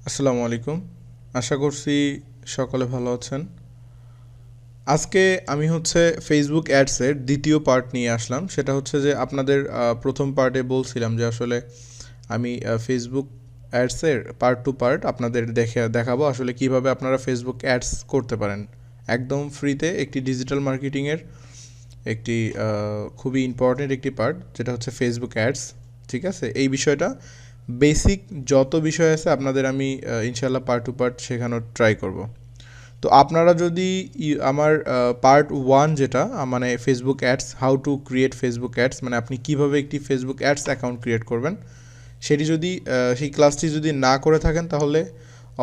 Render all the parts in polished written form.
আসসালামু আলাইকুম। আশা করছি সকলে ভালো আছেন। আজকে আমি ফেসবুক অ্যাডসের দ্বিতীয় পার্ট নিয়ে আসলাম। সেটা হচ্ছে যে আপনাদের প্রথম পার্টে বলছিলাম যে আসলে আমি ফেসবুক অ্যাডসের পার্ট টু পার্ট আপনাদের দেখাবো আসলে কিভাবে আপনারা ফেসবুক অ্যাডস করতে পারেন। একদম ফ্রিতে একটি ডিজিটাল মার্কেটিংয়ের একটি খুবই ইম্পর্ট্যান্ট একটি পার্ট, যেটা হচ্ছে ফেসবুক অ্যাডস। ঠিক আছে, এই বিষয়টা বেসিক যত বিষয় আছে আপনাদের আমি ইনশাল্লাহ পার্ট টু পার্ট শেখানোর ট্রাই করব। তো আপনারা যদি আমার পার্ট ওয়ান যেটা মানে Facebook ads, how to create Facebook ads, মানে আপনি কীভাবে একটি ফেসবুক অ্যাডস অ্যাকাউন্ট ক্রিয়েট করবেন, সেটি যদি সেই ক্লাসটি যদি না করে থাকেন তাহলে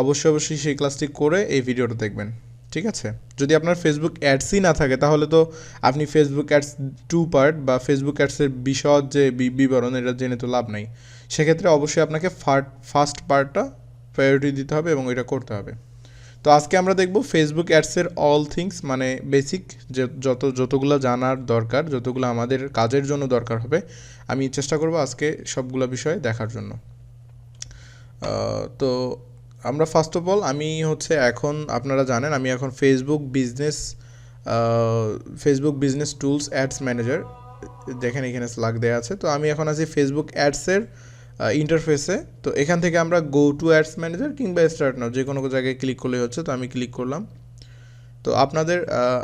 অবশ্যই সেই ক্লাসটি করে এই ভিডিওটা দেখবেন। ঠিক আছে, যদি আপনার ফেসবুক অ্যাডসই না থাকে তাহলে তো আপনি ফেসবুক অ্যাডস টু পার্ট বা ফেসবুক অ্যাডসের বিশদ যে বিবরণ এটা জেনে তো লাভ নাই। সেক্ষেত্রে অবশ্যই আপনাকে ফার্স্ট পার্টটা প্রায়োরিটি দিতে হবে এবং এটা করতে হবে। তো আজকে আমরা দেখব ফেসবুক অ্যাডসের অল থিংস, মানে বেসিক যে যতগুলো জানার দরকার, যতগুলো আমাদের কাজের জন্য দরকার হবে, আমি চেষ্টা করব আজকে সবগুলো বিষয় দেখার জন্য। তো আমরা ফার্স্ট অফ অল এখন আপনারা জানেন আমি এখন Facebook business tools ads manager, দেখেন এখানে স্লাগ দেওয়া আছে। তো আমি এখন আছি ফেসবুক অ্যাডসের ইন্টারফেসে। তো এখান থেকে আমরা গো টু অ্যাডস ম্যানেজার কিংবা স্টার্ট নাও যে কোনো জায়গায় ক্লিক করলেই হচ্ছে। তো আমি ক্লিক করলাম। তো আপনাদের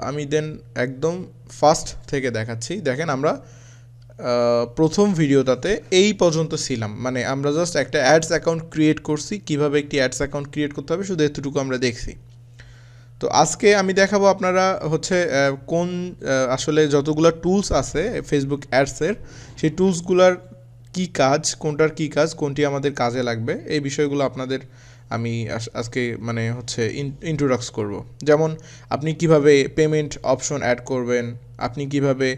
আমি দেন একদম ফার্স্ট থেকে দেখাচ্ছি। দেখেন আমরা প্রথম ভিডিওটাতে এই পর্যন্ত ছিলাম, মানে আমরা জাস্ট একটা অ্যাডস অ্যাকাউন্ট ক্রিয়েট করছি, কিভাবে একটি অ্যাডস অ্যাকাউন্ট ক্রিয়েট করতে হবে শুধু এতটুকু আমরা দেখছি। তো আজকে আমি দেখাবো আপনারা কোন আসলে যতগুলো টুলস আছে ফেসবুক অ্যাডসের, সেই টুলসগুলোর কী কাজ, কোনটার কী কাজ, কোনটি আমাদের কাজে লাগবে, এই বিষয়গুলো আপনাদের আমি আজকে ইন্ট্রোডাক্স করব। যেমন আপনি কিভাবে পেমেন্ট অপশন অ্যাড করবেন, আপনি কিভাবে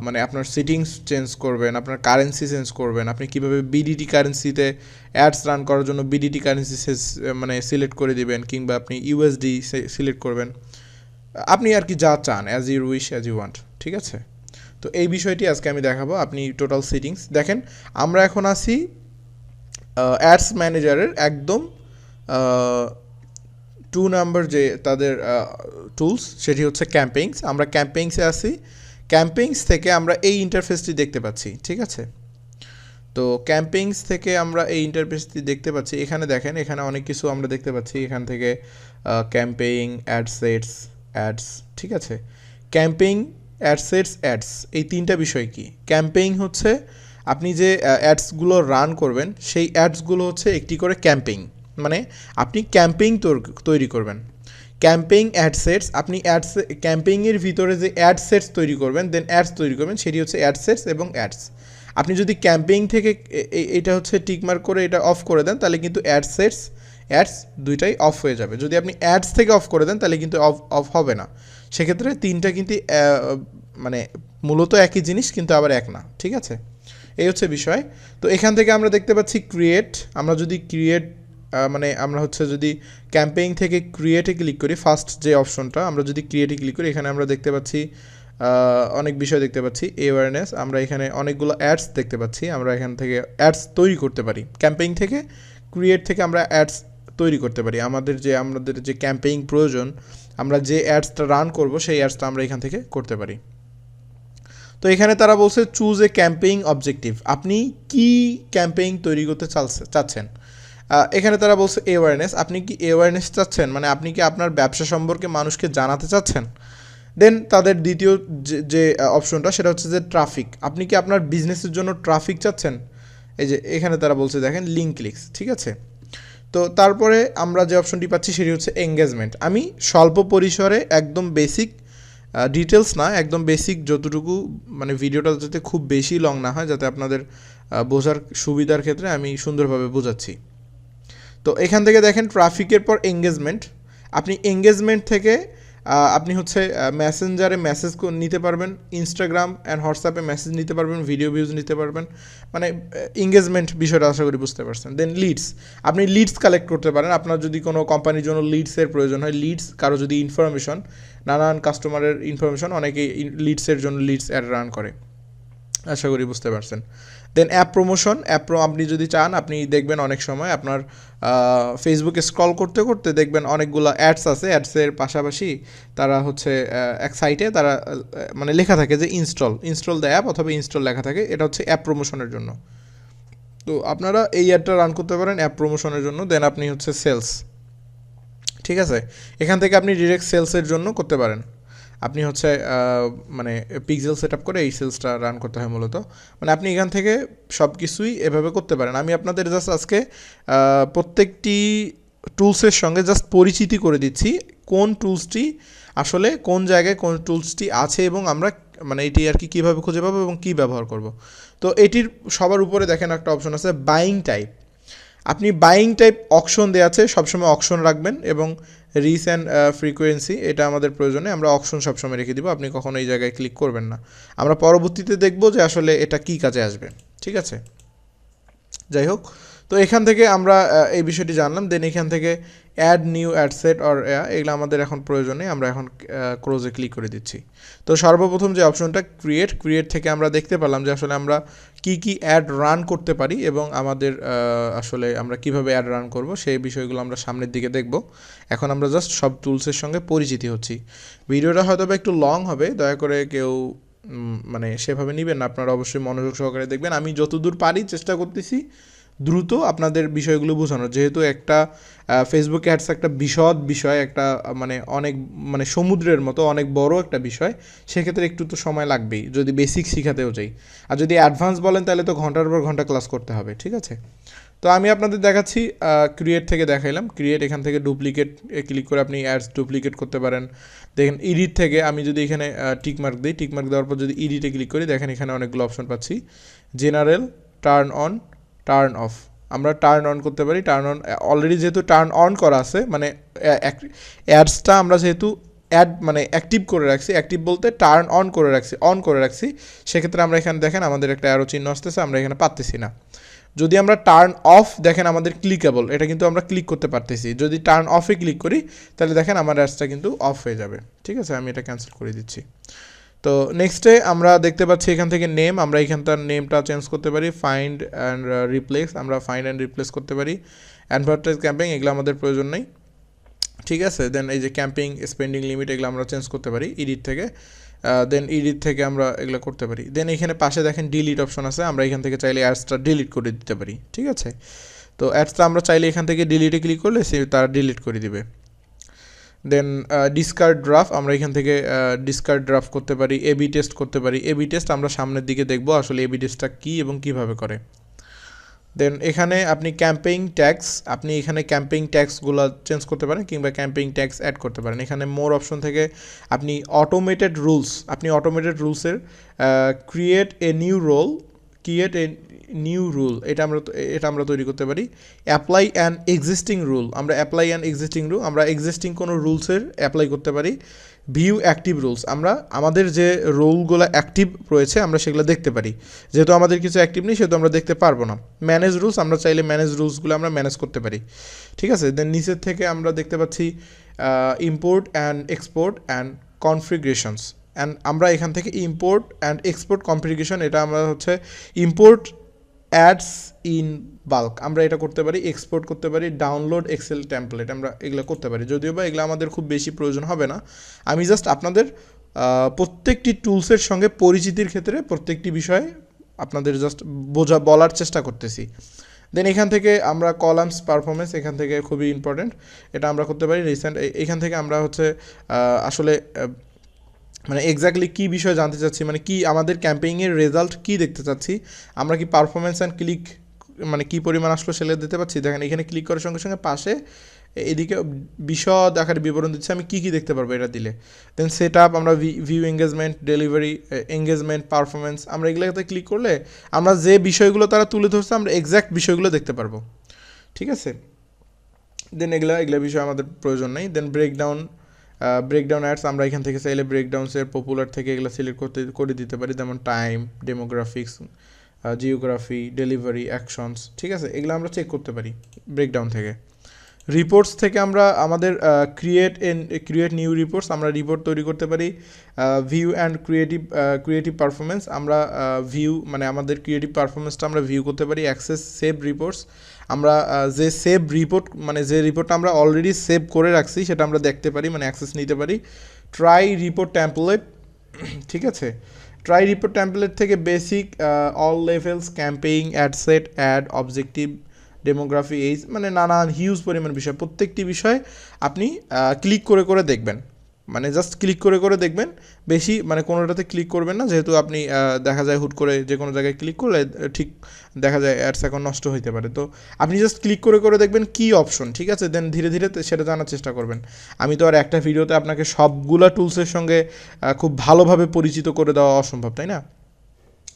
মানে আপনার সেটিংস চেঞ্জ করবেন, আপনার কারেন্সি চেঞ্জ করবেন, আপনি কিভাবে বিডিটি কারেন্সিতে অ্যাডস রান করার জন্য বিডিটি কারেন্সি মানে সিলেক্ট করে দিবেন, কিংবা আপনি ইউএসডি সিলেক্ট করবেন, আপনি আর কি যা চান, as you wish as you want. ঠিক আছে, তো এই বিষয়টি আজকে আমি দেখাবো। আপনি টোটাল সেটিংস দেখেন, আমরা এখন আছি অ্যাডস ম্যানেজারের একদম 2 নাম্বার যে তাদের টুলস, সেটি হচ্ছে ক্যাম্পেইনস। আমরা ক্যাম্পেইনসে আছি। ক্যাম্পেইনস থেকে আমরা এই ইন্টারফেসটি দেখতে পাচ্ছি। ঠিক আছে, তো ক্যাম্পেইনস থেকে আমরা এই ইন্টারফেসটি দেখতে পাচ্ছি। এখানে দেখেন, এখানে অনেক কিছু আমরা দেখতে পাচ্ছি। এখান থেকে ক্যাম্পেইন, অ্যাডসেটস, অ্যাডস। ঠিক আছে, ক্যাম্পেইন, অ্যাডসেটস, অ্যাডস, এই তিনটা বিষয় কি? ক্যাম্পেইন হচ্ছে আপনি যে অ্যাডসগুলো রান করবেন, সেই অ্যাডসগুলো হচ্ছে একটি করে ক্যাম্পেইন, মানে আপনি ক্যাম্পেইন তৈরি করবেন। ক্যাম্পেইন অ্যাডসেটস, আপনি ক্যাম্পেইনের ভিতরে যে অ্যাডসেটস তৈরি করবেন, দেন অ্যাডস তৈরি করবেন, সেটি হচ্ছে অ্যাডসেটস এবং অ্যাডস। আপনি যদি ক্যাম্পেইন থেকে এটা টিকমার্ক করে এটা অফ করে দেন, তাহলে কিন্তু অ্যাডস দুইটাই অফ হয়ে যাবে। যদি আপনি অ্যাডস থেকে অফ করে দেন তাহলে কিন্তু অফ হবে না। সেক্ষেত্রে তিনটা কিন্তু মানে মূলত একই জিনিস কিন্তু আবার এক না। ঠিক আছে, এই হচ্ছে বিষয়। তো এখান থেকে আমরা দেখতে পাচ্ছি ক্রিয়েট। আমরা যদি ক্রিয়েট মানে আমরা যদি ক্যাম্পেইন থেকে ক্রিয়েটে ক্লিক করি, ফার্স্ট যে অপশনটা, আমরা যদি ক্রিয়েটে ক্লিক করি, এখানে আমরা দেখতে পাচ্ছি অনেক বিষয় দেখতে পাচ্ছি। অ্যাওয়ারনেস, আমরা এখানে অনেকগুলো অ্যাডস দেখতে পাচ্ছি। আমরা এখান থেকে অ্যাডস তৈরি করতে পারি। ক্যাম্পেইন থেকে ক্রিয়েট থেকে আমরা অ্যাডস তৈরি করতে পারি। আমাদের যে ক্যাম্পেইন প্রয়োজন, আমরা যে অ্যাডসটা রান করব, সেই অ্যাডসটা আমরা এখান থেকে করতে পারি। তো এখানে তারা বলছে চুজ এ ক্যাম্পেইন অবজেক্টিভ, আপনি কি ক্যাম্পেইন তৈরি করতে চাচ্ছেন। এখানে তারা বলছে অ্যাওয়ারনেস, আপনি কি অ্যাওয়ারনেস চাচ্ছেন, মানে আপনি কি আপনার ব্যবসা সম্পর্কে মানুষকে জানাতে চাচ্ছেন। দেন তাদের দ্বিতীয় যে অপশনটা, সেটা হচ্ছে যে ট্রাফিক, আপনি কি আপনার বিজনেসের জন্য ট্রাফিক চাচ্ছেন। এই যে এখানে তারা বলছে দেখেন লিঙ্ক ক্লিকস। ঠিক আছে, তো তারপরে আমরা যে অপশনটি পাচ্ছি সেটি হচ্ছে এঙ্গেজমেন্ট। আমি স্বল্প পরিসরে একদম বেসিক, ডিটেলস না, একদম বেসিক যতটুকু, মানে ভিডিওটা যাতে খুব বেশি লং না হয়, যাতে আপনাদের বোঝার সুবিধার ক্ষেত্রে আমি সুন্দরভাবে বোঝাচ্ছি। তো এখান থেকে দেখেন ট্রাফিকের পর এঙ্গেজমেন্ট, আপনি এঙ্গেজমেন্ট থেকে আপনি মেসেঞ্জারে মেসেজ নিতে পারবেন, ইনস্টাগ্রাম অ্যান্ড হোয়াটসঅ্যাপে মেসেজ নিতে পারবেন, ভিডিও ভিউজ নিতে পারবেন, মানে এঙ্গেজমেন্ট বিষয়টা আশা করি বুঝতে পারছেন। দেন লিডস, আপনি লিডস কালেক্ট করতে পারেন। আপনার যদি কোনো কোম্পানির জন্য লিডসের প্রয়োজন হয়, লিডস, কারো যদি ইনফরমেশন, নানান কাস্টমারের ইনফরমেশন, অনেকেই লিডসের জন্য লিডস অ্যাড রান করে। আশা করি বুঝতে পারছেন। দেন অ্যাপ প্রমোশন, আপনি যদি চান আপনি দেখবেন অনেক সময় আপনার ফেসবুকে স্ক্রল করতে করতে দেখবেন অনেকগুলো অ্যাডস আছে, অ্যাডসের পাশাপাশি তারা হচ্ছে এক সাইটে তারা মানে লেখা থাকে যে ইনস্টল দ্য অ্যাপ অথবা ইনস্টল লেখা থাকে, এটা হচ্ছে অ্যাপ প্রমোশনের জন্য। তো আপনারা এই অ্যাডটা রান করতে পারেন অ্যাপ প্রমোশনের জন্য। দেন আপনি হচ্ছে সেলস, ঠিক আছে, এখান থেকে আপনি ডিরেক্ট সেলসের জন্য করতে পারেন। আপনি হচ্ছে মানে পিক্সেল সেট আপ করে এই সেলসটা রান করতে হয় মূলত, মানে আপনি এখান থেকে সব কিছুই এভাবে করতে পারেন। আমি আপনাদের জাস্ট আজকে প্রত্যেকটি টুলসের সঙ্গে জাস্ট পরিচিতি করে দিচ্ছি কোন টুলসটি আসলে কোন জায়গায় কোন টুলসটি আছে এবং আমরা মানে এটি আর কি কীভাবে খুঁজে পাবো এবং কী ব্যবহার করব। তো এটির সবার উপরে দেখেন একটা অপশন আছে বাইং টাইপ। আপনি বাইং টাইপ অকশন দেওয়া আছে, সবসময় অকশন রাখবেন এবং রিচ অ্যান্ড ফ্রিকোয়েন্সি এটা আমাদের প্রয়োজনে আমরা অকশন সবসময় রেখে দিব, আপনি কখনো এই জায়গায় ক্লিক করবেন না। আমরা পরবর্তীতে দেখব যে আসলে এটা কী কাজে আসবে, ঠিক আছে। যাই হোক, তো এখান থেকে আমরা এই বিষয়টি জানলাম। দেন এখান থেকে add new ad set or এগুলো আমাদের এখন প্রয়োজনে, আমরা এখন ক্লোজে ক্লিক করে দিচ্ছি। তো সর্বপ্রথম যে অপশনটা ক্রিয়েট থেকে আমরা দেখতে পেলাম যে আসলে আমরা কি অ্যাড রান করতে পারি এবং আমাদের আসলে আমরা কিভাবে অ্যাড রান করব সেই বিষয়গুলো আমরা সামনের দিকে দেখব। এখন আমরা জাস্ট সব টুলসের সঙ্গে পরিচিতি হচ্ছি। ভিডিওটা হয়তো বা একটু লং হবে, দয়া করে কেউ মানে সেভাবে নেবেন না, আপনারা অবশ্যই মনোযোগ সহকারে দেখবেন। আমি যতদূর পারি চেষ্টা করতেছি দ্রুত আপনাদের বিষয়গুলো বোঝানো, যেহেতু একটা ফেসবুক অ্যাডস একটা বিশদ বিষয়, একটা মানে অনেক মানে সমুদ্রের মতো অনেক বড় একটা বিষয়, সেক্ষেত্রে একটু তো সময় লাগবেই যদি বেসিক শিখাতেও যাই। আর যদি অ্যাডভান্স বলেন তাহলে তো ঘন্টার পর ঘন্টা ক্লাস করতে হবে, ঠিক আছে। তো আমি আপনাদের দেখাচ্ছি ক্রিয়েট থেকে দেখাইলাম। এখান থেকে ডুপ্লিকেট ক্লিক করে আপনি অ্যাডস ডুপ্লিকেট করতে পারেন। দেখেন এডিট থেকে আমি যদি এখানে টিকমার্ক দিই, টিকমার্ক দেওয়ার পর যদি এডিটে ক্লিক করি, দেখেন এখানে অনেকগুলো অপশন পাচ্ছি। General, turn on, turn off. আমরা টার্ন অন করতে পারি। টার্ন অন অলরেডি যেহেতু টার্ন অন করা আছে, মানে অ্যাডসটা আমরা যেহেতু মানে অ্যাক্টিভ করে রাখছি, অ্যাক্টিভ বলতে টার্ন অন করে রাখছি, সেক্ষেত্রে আমরা এখানে দেখেন আমাদের একটা অ্যারো চিহ্ন আসতেছে, আমরা এখানে পাচ্তেছি না। যদি আমরা টার্ন অফ দেখেন আমাদের ক্লিকেবল, এটা কিন্তু আমরা ক্লিক করতে পারতেছি। যদি টার্ন অফে ক্লিক করি তাহলে দেখেন আমার অ্যাডসটা কিন্তু অফ হয়ে যাবে, ঠিক আছে। আমি এটা ক্যান্সেল করে দিচ্ছি। তো নেক্সটে আমরা দেখতে পাচ্ছি এখান থেকে নেম, আমরা এখানটার নেমটা চেঞ্জ করতে পারি। ফাইন্ড অ্যান্ড রিপ্লেস, আমরা ফাইন্ড অ্যান্ড রিপ্লেস করতে পারি। অ্যাডভার্টাইজ ক্যাম্পিং এগুলো আমাদের প্রয়োজন নেই, ঠিক আছে। দেন এই যে ক্যাম্পিং স্পেন্ডিং লিমিট এগুলো আমরা চেঞ্জ করতে পারি এডিট থেকে। দেন এডিট থেকে আমরা এগুলো করতে পারি। দেন এখানে পাশে দেখেন ডিলিট অপশন আছে, আমরা এখান থেকে চাইলে অ্যাডসটা ডিলিট করে দিতে পারি, ঠিক আছে। তো অ্যাডসটা আমরা চাইলে এখান থেকে ডিলিটে ক্লিক করলে সে তারা ডিলিট করে দিবে। দেন ডিসকার্ড ড্রাফট, আমরা এখান থেকে ডিসকার্ড ড্রাফট করতে পারি। এবি টেস্ট করতে পারি। এবি টেস্ট আমরা সামনের দিকে দেখব আসলে এবি টেস্টটা কী এবং কীভাবে করে। দেন এখানে আপনি ক্যাম্পেইং ট্যাক্স, আপনি এখানে ক্যাম্পেইং ট্যাক্সগুলো চেঞ্জ করতে পারেন কিংবা ক্যাম্পেইং ট্যাক্স অ্যাড করতে পারেন। এখানে মোর অপশন থেকে আপনি অটোমেটেড রুলসের ক্রিয়েট এ নিউ রুল এটা আমরা তৈরি করতে পারি। অ্যাপ্লাই অ্যান এক্সিস্টিং রুল, আমরা এক্সিস্টিং কোনো রুলসের অ্যাপ্লাই করতে পারি। ভিউ অ্যাক্টিভ রুলস, আমরা আমাদের যে রুলগুলো অ্যাক্টিভ রয়েছে আমরা সেগুলো দেখতে পারি, যেহেতু আমাদের কিছু অ্যাক্টিভ নেই সেহেতু আমরা দেখতে পারবো না। ম্যানেজ রুলস, আমরা চাইলে রুলসগুলো আমরা ম্যানেজ করতে পারি, ঠিক আছে। দেন নিচের থেকে আমরা দেখতে পাচ্ছি import and export and configurations, and আমরা এখান থেকে ইম্পোর্ট অ্যান্ড এক্সপোর্ট কনফিগারেশন, এটা আমরা হচ্ছে ইম্পোর্ট অ্যাডস ইন বাল্ক আমরা এটা করতে পারি। এক্সপোর্ট করতে পারি। ডাউনলোড এক্সেল টেমপ্লেট আমরা এগুলো করতে পারি, যদিও বা এগুলো আমাদের খুব বেশি প্রয়োজন হবে না। আমি জাস্ট আপনাদের প্রত্যেকটি টুলসের সঙ্গে পরিচিতির ক্ষেত্রে প্রত্যেকটি বিষয় আপনাদের জাস্ট বলার চেষ্টা করতেছি। দেন এখান থেকে আমরা কলামস পারফরমেন্স, এখান থেকে খুবই ইম্পর্টেন্ট, এটা আমরা করতে পারি। রিসেন্ট এখান থেকে আমরা হচ্ছে আসলে মানে এক্স্যাক্টলি কী বিষয় জানতে চাচ্ছি, মানে কি আমাদের ক্যাম্পেইংয়ের রেজাল্ট কী দেখতে চাচ্ছি, আমরা কি পারফরমেন্স অ্যান্ড ক্লিক মানে কী পরিমাণ আসলো সেটা দিতে পারছি। দেখেন এখানে ক্লিক করার সঙ্গে সঙ্গে পাশে এদিকে বিশদ আকারে বিবরণ দিচ্ছে আমি কী দেখতে পারবো এটা দিলে। দেন সেট আপ, আমরা view engagement, delivery engagement, performance, আমরা এগুলোতে ক্লিক করলে আমরা যে বিষয়গুলো তারা তুলে ধরছে আমরা এক্স্যাক্ট বিষয়গুলো দেখতে পারবো, ঠিক আছে। দেন এগুলা বিষয় আমাদের প্রয়োজন নেই। দেন ব্রেকডাউন অ্যাডস, আমরা এখান থেকে চাইলে ব্রেকডাউন্সের পপুলার থেকে এগুলো সিলেক্ট করে দিতে পারি, যেমন time, demographics, geography, delivery, actions, ঠিক আছে। এগুলো আমরা চেক করতে পারি ব্রেকডাউন থেকে। রিপোর্টস থেকে আমরা আমাদের ক্রিয়েট নিউ রিপোর্টস, আমরা রিপোর্ট তৈরি করতে পারি। ভিউ অ্যান্ড ক্রিয়েটিভ পারফরমেন্স, আমরা ভিউ মানে আমাদের ক্রিয়েটিভ পারফরমেন্সটা আমরা ভিউ করতে পারি। অ্যাক্সেস সেভ রিপোর্টস, আমরা যে সেভ রিপোর্ট মানে যে রিপোর্টটা আমরা অলরেডি সেভ করে রাখছি সেটা আমরা দেখতে পারি, মানে অ্যাক্সেস নিতে পারি। ট্রাই রিপোর্ট টেমপ্লেট, ঠিক আছে, ট্রাই রিপোর্ট টেমপ্লেট থেকে basic, all levels, campaign, ad set, ad, objective, demography, age, মানে নানান হিউজ পরিমাণ বিষয়, প্রত্যেকটি বিষয় আপনি ক্লিক করে করে দেখবেন, মানে জাস্ট ক্লিক করে করে দেখবেন, বেশি মানে কোনোটাতে ক্লিক করবেন না, যেহেতু আপনি দেখা যায় হুট করে যে কোনো জায়গায় ক্লিক করলে ঠিক দেখা যায় অ্যাডস অ্যাকাউন্ট নষ্ট হইতে পারে। তো আপনি জাস্ট ক্লিক করে করে দেখবেন কী অপশন, ঠিক আছে, দেন ধীরে ধীরে সেটা জানার চেষ্টা করবেন। আমি তো আর একটা ভিডিওতে আপনাকে সবগুলা টুলসের সঙ্গে খুব ভালোভাবে পরিচিত করে দেওয়া অসম্ভব, তাই না?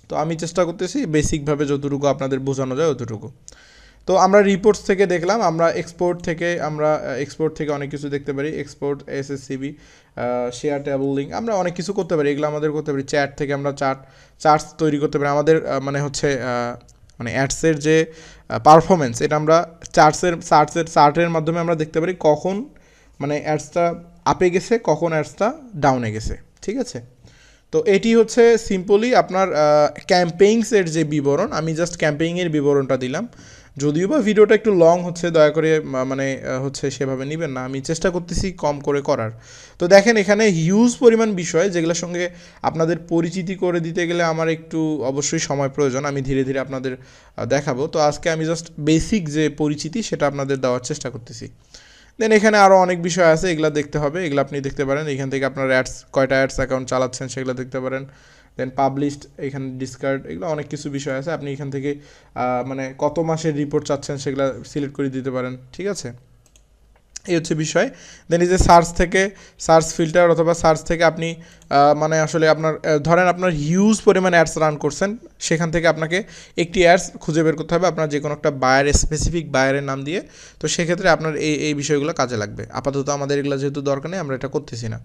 তো আমি চেষ্টা করতেছি বেসিকভাবে যতটুকু আপনাদের বোঝানো যায় অতটুকু। তো আমরা রিপোর্টস থেকে দেখলাম, আমরা এক্সপোর্ট থেকে অনেক কিছু দেখতে পারি। Export SSCB, share table link, আমরা অনেক কিছু করতে পারি, এগুলো আমাদের করতে পারি। চ্যাট থেকে আমরা চার্টস তৈরি করতে পারি। আমাদের মানে হচ্ছে মানে অ্যাডসের যে পারফরমেন্স, এটা আমরা চার্টের মাধ্যমে আমরা দেখতে পারি কখন মানে অ্যাডসটা আপে গেছে, কখন অ্যাডসটা ডাউনে গেছে, ঠিক আছে। তো এটি হচ্ছে সিম্পলি আপনার ক্যাম্পেইনসের যে বিবরণ, আমি জাস্ট ক্যাম্পেইনের বিবরণটা দিলাম। যদিও বা ভিডিওটা একটু লং হচ্ছে, দয়া করে মানে হচ্ছে সেভাবে নেবেন না, আমি চেষ্টা করতেছি কম করে করার। তো দেখেন এখানে হিউজ পরিমাণ বিষয় যেগুলোর সঙ্গে আপনাদের পরিচিতি করে দিতে গেলে আমার একটু অবশ্যই সময় প্রয়োজন, আমি ধীরে ধীরে আপনাদের দেখাবো। তো আজকে আমি জাস্ট বেসিক যে পরিচিতি সেটা আপনাদের দেওয়ার চেষ্টা করতেছি। দেন এখানে আরও অনেক বিষয় আছে, এগুলো দেখতে হবে, এগুলো আপনি দেখতে পারেন। এখান থেকে আপনার কয়টা অ্যাডস অ্যাকাউন্ট চালাচ্ছেন সেগুলো দেখতে পারেন। দেন পাবলিশড, এখানে ডিসকার্ড, এগুলো অনেক কিছু বিষয় আছে। আপনি এখান থেকে মানে কত মাসের রিপোর্ট চাচ্ছেন সেগুলো সিলেক্ট করে দিতে পারেন, ঠিক আছে। এই হচ্ছে বিষয়। দেন এই যে সার্চ ফিল্টার অথবা সার্চ থেকে আপনি মানে আসলে আপনার ধরেন আপনার হিউজ পরিমাণ অ্যাডস রান করছেন, সেখান থেকে আপনাকে একটি অ্যাডস খুঁজে বের করতে হবে আপনার যে কোনো একটা স্পেসিফিক বায়ারের নাম দিয়ে। তো সেক্ষেত্রে আপনার এই বিষয়গুলো কাজে লাগবে। আপাতত আমাদের এগুলো যেহেতু দরকার নেই, আমরা এটা করতেছি না।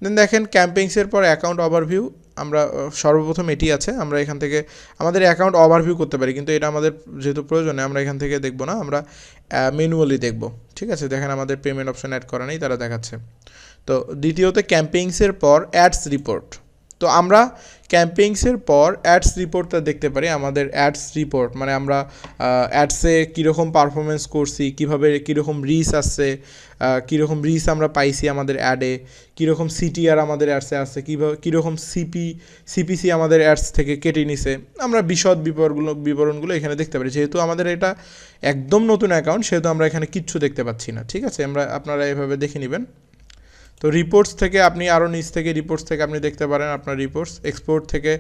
দেন দেখেন ক্যাম্পেইনসের পর অ্যাকাউন্ট ওভারভিউ, আমরা সর্বপ্রথম এটি আছে, আমরা এখান থেকে আমাদের অ্যাকাউন্ট ওভারভিউ করতে পারি, কিন্তু এটা আমাদের যেহেতু প্রয়োজনে আমরা এখান থেকে দেখব না, আমরা ম্যানুয়ালি দেখব, ঠিক আছে। দেখেন আমাদের পেমেন্ট অপশন অ্যাড করা নেই, তারা দেখাচ্ছে। তো দ্বিতীয়ত ক্যাম্পেইনসের পর অ্যাডস রিপোর্ট, তো আমরা ক্যাম্পেইনসের পর অ্যাডস রিপোর্টটা দেখতে পারি। আমাদের অ্যাডস রিপোর্ট মানে আমরা অ্যাডসে কীরকম পারফরমেন্স করছি, কীভাবে কীরকম রিচ আসছে, কীরকম রিচ আমরা পাইছি আমাদের অ্যাডে, কীরকম সিটিআর আমাদের অ্যাডসে আসছে, কীরকম সিপিসি আমাদের অ্যাডস থেকে কেটে নিছে, আমরা বিশদ বিবরণগুলো এখানে দেখতে পারি। যেহেতু আমাদের এটা একদম নতুন অ্যাকাউন্ট, সেহেতু আমরা এখানে কিচ্ছু দেখতে পাচ্ছি না, ঠিক আছে। আপনারা এভাবে দেখে নেবেন। তো রিপোর্টস থেকে আপনি আরও নিচ থেকে রিপোর্টস থেকে আপনি দেখতে পারেন আপনার রিপোর্টস। এক্সপোর্ট থেকে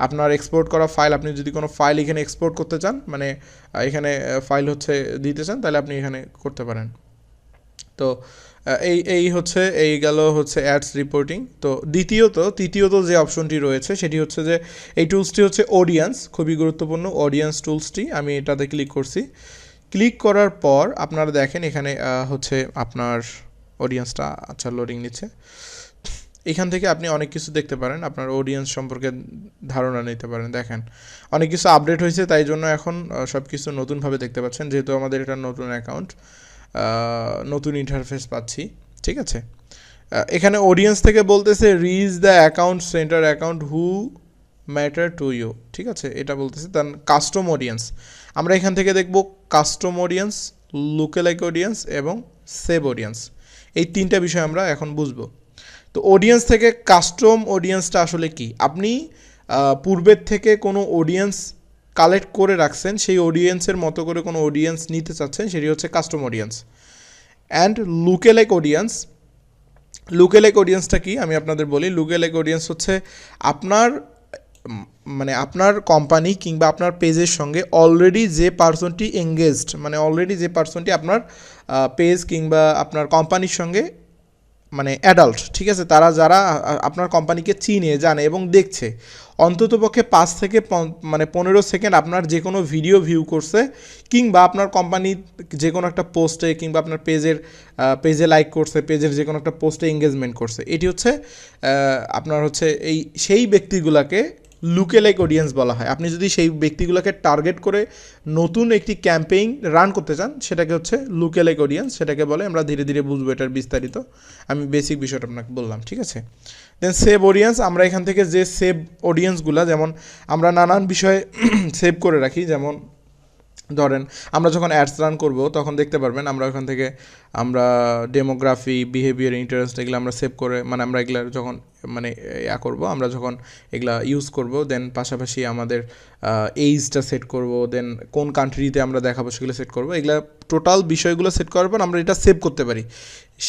আপনার এক্সপোর্ট করা ফাইল, আপনি যদি কোনো ফাইল এখানে এক্সপোর্ট করতে চান, মানে এখানে ফাইল হচ্ছে দিতে চান, তাহলে আপনি এখানে করতে পারেন। তো এই হচ্ছে এই গেল হচ্ছে অ্যাডস রিপোর্টিং। তো তৃতীয়ত যে অপশনটি রয়েছে সেটি হচ্ছে যে এই টুলসটি হচ্ছে অডিয়েন্স, খুবই গুরুত্বপূর্ণ অডিয়েন্স টুলসটি। আমি এটাতে ক্লিক করছি। ক্লিক করার পর আপনারা দেখেন এখানে হচ্ছে আপনার অডিয়েন্সটা আচ্ছা লোডিং নিচ্ছে। এখান থেকে আপনি অনেক কিছু দেখতে পারেন, আপনার অডিয়েন্স সম্পর্কে ধারণা নিতে পারেন। দেখেন অনেক কিছু আপডেট হয়েছে, তাই জন্য এখন সব কিছু নতুনভাবে দেখতে পাচ্ছেন, যেহেতু আমাদের এটা নতুন অ্যাকাউন্ট, নতুন ইন্টারফেস পাচ্ছি, ঠিক আছে। এখানে অডিয়েন্স থেকে বলতেছে reach the account center account who matter to you, ঠিক আছে, এটা বলতেছে। দেন কাস্টম অডিয়েন্স, আমরা এখান থেকে দেখব কাস্টম অডিয়েন্স, লুকেলাইক অডিয়েন্স এবং সেভ অডিয়েন্স, এই তিনটা বিষয় আমরা এখন বুঝবো। তো অডিয়েন্স থেকে কাস্টম অডিয়েন্সটা আসলে কি, আপনি পূর্বের থেকে কোনো অডিয়েন্স কালেক্ট করে রাখছেন, সেই অডিয়েন্সের মতো করে কোনো অডিয়েন্স নিতে চাচ্ছেন, সেটি হচ্ছে কাস্টম অডিয়েন্স। অ্যান্ড লুকেলাইক অডিয়েন্সটা কি আমি আপনাদের বলি। লুকেলাইক অডিয়েন্স হচ্ছে আপনার মানে আপনার কোম্পানি কিংবা আপনার পেজের সঙ্গে অলরেডি যে পার্সনটি এঙ্গেজড, মানে অলরেডি যে পার্সনটি আপনার পেজ কিংবা আপনার কোম্পানির সঙ্গে মানে অ্যাডাল্ট, ঠিক আছে, যারা আপনার কোম্পানিকে চিনে জানে এবং দেখছে, অন্ততপক্ষে 5 থেকে মানে 15 সেকেন্ড আপনার যে কোনো ভিডিও ভিউ করছে, কিংবা আপনার কোম্পানি যে কোনো একটা পোস্টে কিংবা আপনার পেজে লাইক করছে, পেজের যে কোনো একটা পোস্টে এঙ্গেজমেন্ট করছে, এটি হচ্ছে আপনার হচ্ছে সেই ব্যক্তিগুলোকে লুকেলাইক অডিয়েন্স বলা হয়। আপনি যদি সেই ব্যক্তিগুলোকে টার্গেট করে নতুন একটি ক্যাম্পেইন রান করতে চান সেটাকে হচ্ছে লুকেলাইক অডিয়েন্স, সেটাকে বলে। আমরা ধীরে ধীরে বুঝবো এটার বিস্তারিত, আমি বেসিক বিষয়টা আপনাকে বললাম, ঠিক আছে। দেন সেভ অডিয়েন্স, আমরা এখান থেকে যে সেভ অডিয়েন্সগুলো, যেমন আমরা নানান বিষয়ে সেভ করে রাখি, যেমন ধরেন আমরা যখন অ্যাডস রান করব তখন দেখতে পারবেন আমরা ওখান থেকে আমরা ডেমোগ্রাফি, বিহেভিয়ার, ইন্টারেস্ট এগুলো আমরা সেভ করে, মানে আমরা এগুলো যখন মানে করব, আমরা যখন এগুলা ইউজ করব, দেন পাশাপাশি আমাদের এইজটা সেট করব, দেন কোন কান্ট্রিতে আমরা দেখাবো সেগুলো সেট করব, এগুলা টোটাল বিষয়গুলো সেট করার পর আমরা এটা সেভ করতে পারি।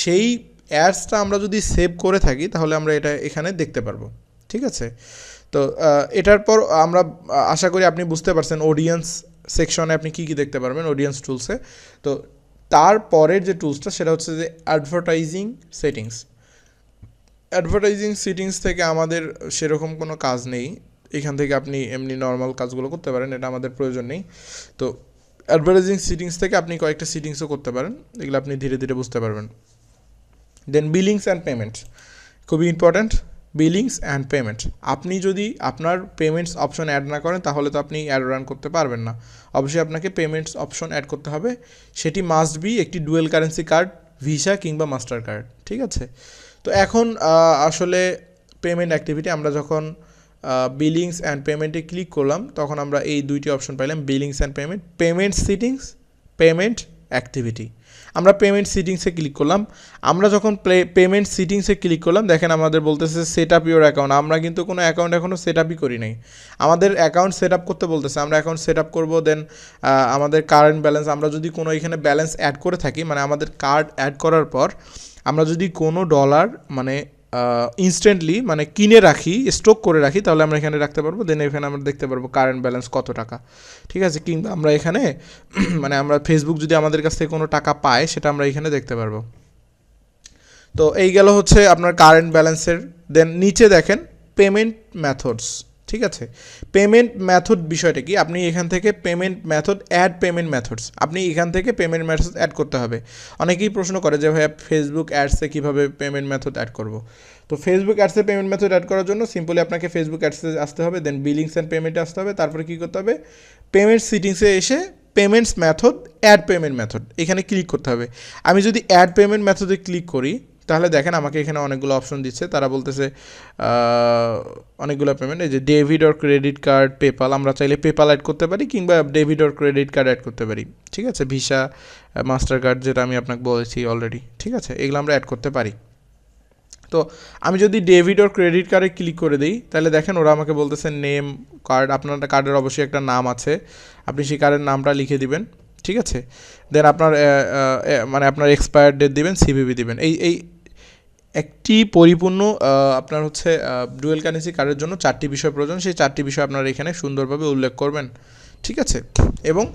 সেই অ্যাডসটা আমরা যদি সেভ করে থাকি তাহলে আমরা এটা এখানে দেখতে পারবো, ঠিক আছে। তো এটার পর আমরা আশা করি আপনি বুঝতে পারছেন অডিয়েন্স সেকশনে আপনি কী কী দেখতে পারবেন অডিয়েন্স টুলসে। তো তারপরের যে টুলসটা সেটা হচ্ছে যে অ্যাডভার্টাইজিং সেটিংস। অ্যাডভার্টাইজিং সেটিংস থেকে আমাদের সেরকম কোনো কাজ নেই, এখান থেকে আপনি এমনি নর্মাল কাজগুলো করতে পারেন, এটা আমাদের প্রয়োজন নেই। তো অ্যাডভার্টাইজিং সেটিংস থেকে আপনি কয়েকটা সেটিংসও করতে পারেন, এগুলো আপনি ধীরে ধীরে বুঝতে পারবেন। দেন বিলিংস অ্যান্ড পেমেন্ট, খুবই ইম্পর্ট্যান্ট। বিলিংস অ্যান্ড পেমেন্ট, আপনি যদি আপনার পেমেন্টস অপশন অ্যাড না করেন তাহলে তো আপনি অ্যাড রান করতে পারবেন না। অবশ্যই আপনাকে পেমেন্টস অপশন অ্যাড করতে হবে, সেটি মাস্ট বি একটি ডুয়েল কারেন্সি কার্ড, ভিসা কিংবা মাস্টার কার্ড, ঠিক আছে। তো এখন আসলে পেমেন্ট অ্যাক্টিভিটি, আমরা যখন বিলিংস অ্যান্ড পেমেন্টে ক্লিক করলাম তখন আমরা এই দুইটি অপশন পাইলাম, billings and payment, payment settings, payment activity. আমরা পেমেন্ট সিটিংসে ক্লিক করলাম, আমরা যখন পেমেন্ট সিটিংসে ক্লিক করলাম দেখেন আমাদের বলতেছে সেট আপ ইউর অ্যাকাউন্ট। আমরা কিন্তু কোনো অ্যাকাউন্ট এখনও সেট আপই করি নাই, আমাদের অ্যাকাউন্ট সেট আপ করতে বলতেছে, আমরা অ্যাকাউন্ট সেট আপ করবো। দেন আমাদের কারেন্ট ব্যালেন্স, আমরা যদি কোনো এখানে ব্যালেন্স অ্যাড করে থাকি, মানে আমাদের কার্ড অ্যাড করার পর আমরা যদি কোনো ডলার মানে ইনস্ট্যান্টলি মানে কিনে রাখি, স্টক করে রাখি, তাহলে আমরা এখানে রাখতে পারবো। দেন এখানে আমরা দেখতে পারবো কারেন্ট ব্যালেন্স কত টাকা, ঠিক আছে। কিংবা আমরা এখানে মানে আমরা ফেসবুক যদি আমাদের কাছ থেকে কোনো টাকা পায় সেটা আমরা এখানে দেখতে পারবো। তো এই গেল হচ্ছে আপনার কারেন্ট ব্যালেন্সের। দেন নিচে দেখেন পেমেন্ট মেথডস, ঠিক আছে। পেমেন্ট মেথড বিষয়টা কি, আপনি এখান থেকে payment method, add payment methods, আপনি এখান থেকে পেমেন্ট মেথড অ্যাড করতে হবে। অনেকেই প্রশ্ন করে যে ভাইয়া ফেসবুক অ্যাডসে কীভাবে পেমেন্ট মেথড অ্যাড করব। তো ফেসবুক অ্যাডসে পেমেন্ট মেথড অ্যাড করার জন্য সিম্পলি আপনাকে ফেসবুক অ্যাডসে আসতে হবে, দেন বিলিংস অ্যান্ড পেমেন্টে আসতে হবে, তারপরে কী করতে হবে, পেমেন্ট সিটিংসে এসে payments method, add payment method এখানে ক্লিক করতে হবে। আমি যদি অ্যাড পেমেন্ট মেথডে ক্লিক করি তাহলে দেখেন আমাকে এখানে অনেকগুলো অপশন দিচ্ছে, তারা বলতেছে অনেকগুলো পেমেন্ট, এই যে debit or credit card, PayPal, আমরা চাইলে পেপাল অ্যাড করতে পারি কিংবা debit or credit card add করতে পারি, ঠিক আছে। ভিসা, মাস্টার কার্ড যেটা আমি আপনাকে বলেছি অলরেডি, ঠিক আছে, এগুলো আমরা অ্যাড করতে পারি। তো আমি যদি ডেবিট অর ক্রেডিট কার্ডে ক্লিক করে দিই তাহলে দেখেন ওরা আমাকে বলতেছে নেম কার্ড, আপনার কার্ডের অবশ্যই একটা নাম আছে, আপনি সেই কার্ডের নামটা লিখে দিবেন, ঠিক আছে। দেন আপনার মানে আপনার এক্সপায়ার ডেট দিবেন, সিভিভি দিবেন। এই একটি পরিপূর্ণ আপনার হচ্ছে ডুয়েল কারেন্সি কার্ডের জন্য 4টি বিষয় প্রয়োজন, সেই 4টি বিষয় আপনারা এখানে সুন্দরভাবে উল্লেখ করবেন, ঠিক আছে। এবং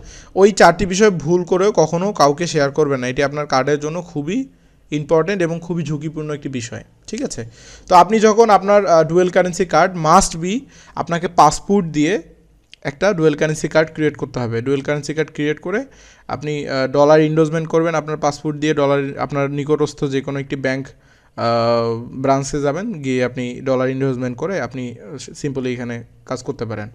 ওই 4টি বিষয় ভুল করেও কখনও কাউকে শেয়ার করবেন না, এটি আপনার কার্ডের জন্য খুবই ইম্পর্টেন্ট এবং খুবই ঝুঁকিপূর্ণ একটি বিষয়, ঠিক আছে। তো আপনি যখন আপনার dual currency card must be, আপনাকে পাসপোর্ট দিয়ে একটা ডুয়েল কারেন্সি কার্ড ক্রিয়েট করতে হবে। ডুয়েল কারেন্সি কার্ড ক্রিয়েট করে আপনি ডলার ইনভেস্টমেন্ট করবেন আপনার পাসপোর্ট দিয়ে, ডলার আপনার নিকটস্থ যে কোনো একটি ব্যাংক ব্রাঞ্চে যাবেন, গিয়ে আপনি ডলার ইনভেস্টমেন্ট করে আপনি সিম্পলি এখানে কাজ করতে পারেন।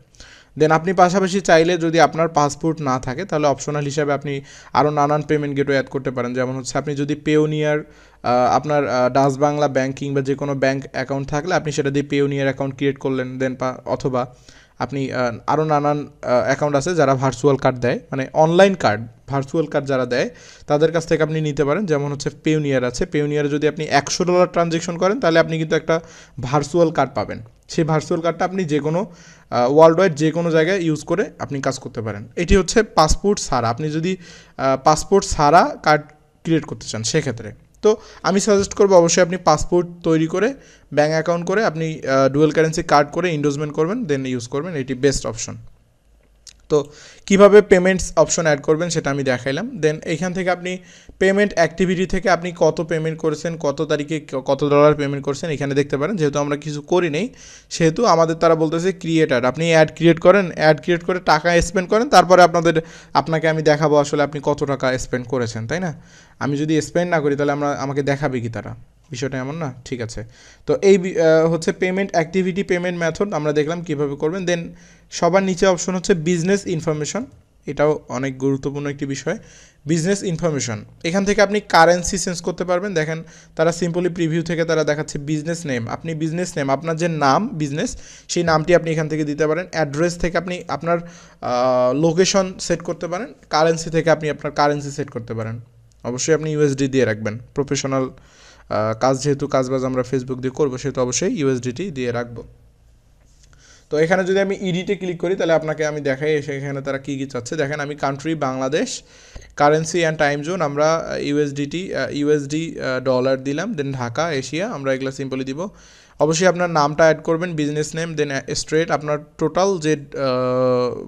দেন আপনি পাশাপাশি চাইলে যদি আপনার পাসপোর্ট না থাকে তাহলে অপশনাল হিসাবে আপনি আরও নানান পেমেন্ট গেটওয়ে অ্যাড করতে পারেন, যেমন হচ্ছে আপনি যদি পেওনিয়ার আপনার ডাচ বাংলা ব্যাংক কিংবা যে কোনো ব্যাংক অ্যাকাউন্ট থাকলে আপনি সেটা দিয়ে পেওনিয়ার অ্যাকাউন্ট ক্রিয়েট করলেন, দেন অথবা আপনি আরও নানান অ্যাকাউন্ট আছে যারা ভার্চুয়াল কার্ড দেয়, মানে অনলাইন কার্ড ভার্চুয়াল কার্ড যারা দেয় তাদের কাছ থেকে আপনি নিতে পারেন, যেমন হচ্ছে পেওনিয়ার আছে। পেওনিয়ারে যদি আপনি $100 ট্রানজ্যাকশন করেন তাহলে আপনি কিন্তু একটা ভার্চুয়াল কার্ড পাবেন, সেই ভার্চুয়াল কার্ডটা আপনি যে কোনো ওয়ার্ল্ড ওয়াইড যে কোনো জায়গায় ইউজ করে আপনি কাজ করতে পারেন। এটি হচ্ছে পাসপোর্ট ছাড়া, আপনি যদি পাসপোর্ট ছাড়া কার্ড ক্রিয়েট করতে চান সেক্ষেত্রে। তো আমি সাজেস্ট করবো অবশ্যই আপনি পাসপোর্ট তৈরি করে ব্যাঙ্ক অ্যাকাউন্ট করে আপনি ডুয়েল কারেন্সি কার্ড করে ইনভেস্টমেন্ট করবেন, দেন ইউজ করবেন, এটি বেস্ট অপশন। তো কিভাবে পেমেন্টস অপশন অ্যাড করবেন সেটা আমি দেখাইলাম। দেন এইখান থেকে আপনি পেমেন্ট অ্যাক্টিভিটি থেকে আপনি কত পেমেন্ট করেছেন, কত তারিখে কত ডলার পেমেন্ট করছেন এখানে দেখতে পারেন। যেহেতু আমরা কিছু করি নেই সেহেতু আমাদের তারা বলতেছে ক্রিয়েট অ্যাড, আপনি অ্যাড ক্রিয়েট করেন, অ্যাড ক্রিয়েট করে টাকা স্পেন্ড করেন, তারপরে আপনাকে আমি দেখাবো আসলে আপনি কত টাকা স্পেন্ড করেছেন, তাই না। আমি যদি স্পেন্ড না করি তাহলে আমাকে দেখাবে কি তারা, বিষয়টা এমন না, ঠিক আছে। তো এই হচ্ছে পেমেন্ট অ্যাক্টিভিটি, পেমেন্ট মেথড আমরা দেখলাম কীভাবে করবেন। দেন সবার নিচে অপশন হচ্ছে বিজনেস ইনফরমেশন, এটাও অনেক গুরুত্বপূর্ণ একটি বিষয়। বিজনেস ইনফরমেশন, এখান থেকে আপনি কারেন্সি চেঞ্জ করতে পারবেন। দেখেন তারা সিম্পলি প্রিভিউ থেকে তারা দেখাচ্ছে বিজনেস নেম, আপনি বিজনেস নেম আপনার যে নাম বিজনেস সেই নামটি আপনি এখান থেকে দিতে পারেন। অ্যাড্রেস থেকে আপনি আপনার লোকেশন সেট করতে পারেন। কারেন্সি থেকে আপনি আপনার কারেন্সি সেট করতে পারেন। অবশ্যই আপনি ইউএসডি দিয়ে রাখবেন, প্রফেশনাল কাজ যেহেতু কাজবাজ আমরা ফেসবুক দিয়ে করবো সেহেতু অবশ্যই ইউএসডিটি দিয়ে রাখবো। তো এখানে যদি আমি ইডিটে ক্লিক করি তাহলে আপনাকে আমি দেখাই এখানে তারা কী কী চাচ্ছে। দেখেন আমি country Bangladesh, currency and time zone আমরা ইউএসডি ডলার দিলাম, দেন ঢাকা এশিয়া আমরা এগুলো সিম্পলি দিব। অবশ্যই আপনার নামটা অ্যাড করবেন, বিজনেস নেম, দেন স্ট্রেট আপনার টোটাল যে